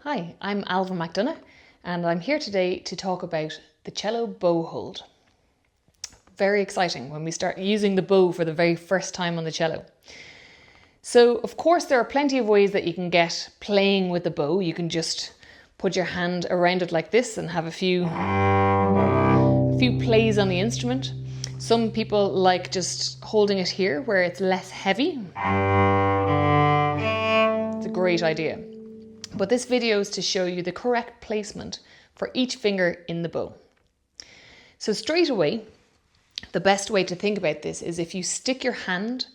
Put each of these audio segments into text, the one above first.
Hi, I'm Ailbhe McDonagh and I'm here today to talk about the cello bow hold. Very exciting when we start using the bow for the very first time on the cello. So of course there are plenty of ways that you can get playing with the bow. You can just put your hand around it like this and have a few plays on the instrument. Some people like just holding it here where it's less heavy. It's a great idea. But this video is to show you the correct placement for each finger in the bow. So straight away, the best way to think about this is if you stick your hand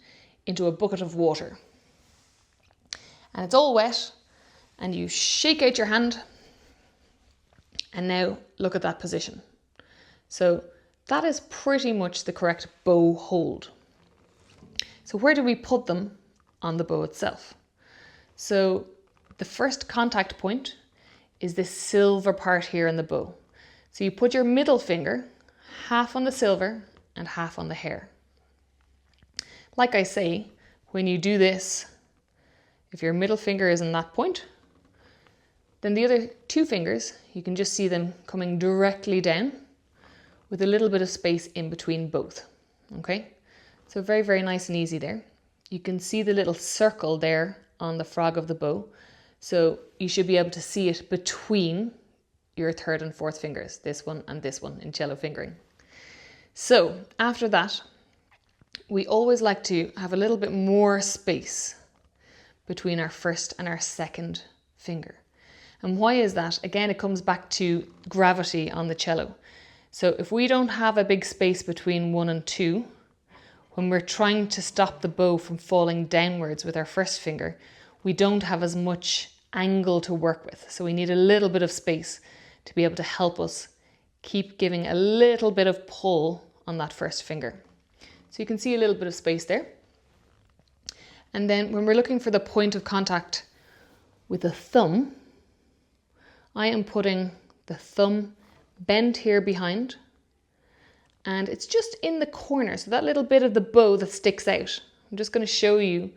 into a bucket of water and it's all wet and you shake out your hand and now look at that position. So that is pretty much the correct bow hold. So where do we put them on the bow itself? So the first contact point is this silver part here in the bow. So you put your middle finger half on the silver and half on the hair. Like I say, when you do this, if your middle finger is in that point, then the other two fingers, you can just see them coming directly down with a little bit of space in between both. Okay, so very, very nice and easy there. You can see the little circle there on the frog of the bow. So you should be able to see it between your third and fourth fingers, this one and this one in cello fingering. So after that, we always like to have a little bit more space between our first and our second finger. And why is that? Again, it comes back to gravity on the cello. So if we don't have a big space between 1 and 2, when we're trying to stop the bow from falling downwards with our first finger, we don't have as much angle to work with. So we need a little bit of space to be able to help us keep giving a little bit of pull on that first finger. So you can see a little bit of space there. And then when we're looking for the point of contact with the thumb, I am putting the thumb bent here behind, and it's just in the corner. So that little bit of the bow that sticks out. I'm just going to show you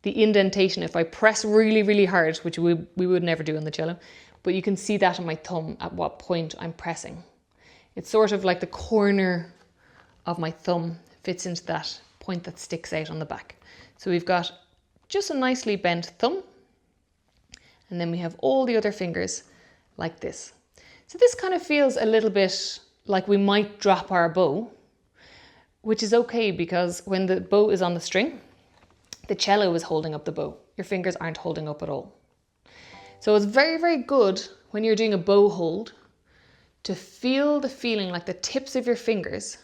the indentation. If I press really, really hard, which we would never do on the cello, but you can see that on my thumb at what point I'm pressing. It's sort of like the corner of my thumb fits into that point that sticks out on the back. So we've got just a nicely bent thumb, and then we have all the other fingers like this. So this kind of feels a little bit like we might drop our bow, which is okay because when the bow is on the string, the cello is holding up the bow. Your fingers aren't holding up at all. So it's very, very good when you're doing a bow hold to feel the feeling like the tips of your fingers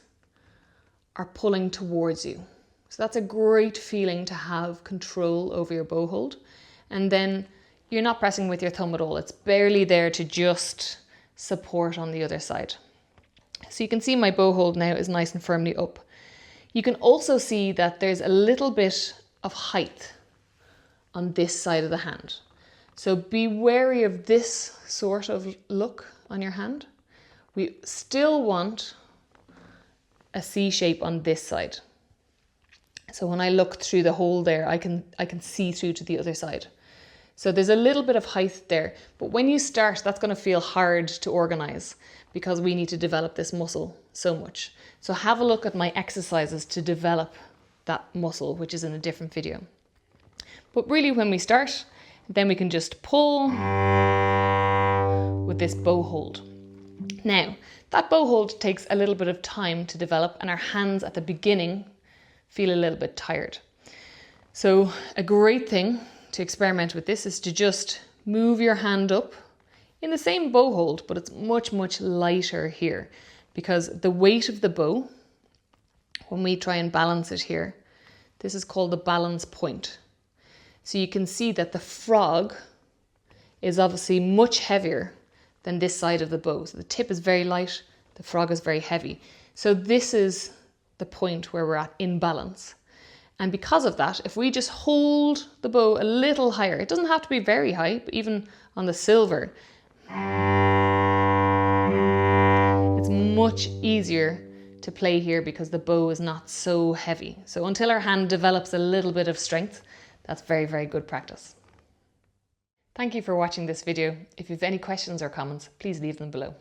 are pulling towards you. So that's a great feeling to have control over your bow hold. And then you're not pressing with your thumb at all. It's barely there to just support on the other side. So you can see my bow hold now is nice and firmly up. You can also see that there's a little bit of height on this side of the hand. So be wary of this sort of look on your hand. We still want a C shape on this side. So when I look through the hole there, I can see through to the other side. So there's a little bit of height there, but when you start, that's going to feel hard to organize because we need to develop this muscle so much. So have a look at my exercises to develop that muscle, which is in a different video. But really when we start, then we can just pull with this bow hold. Now, that bow hold takes a little bit of time to develop and our hands at the beginning feel a little bit tired. So a great thing to experiment with this is to just move your hand up in the same bow hold, but it's much, much lighter here because the weight of the bow, when we try and balance it here, this is called the balance point. So you can see that the frog is obviously much heavier than this side of the bow. So the tip is very light, the frog is very heavy. So this is the point where we're at in balance. And because of that, if we just hold the bow a little higher, it doesn't have to be very high, but even on the silver, it's much easier to play here because the bow is not so heavy. So until our hand develops a little bit of strength, that's very, very good practice. Thank you for watching this video. If you have any questions or comments, please leave them below.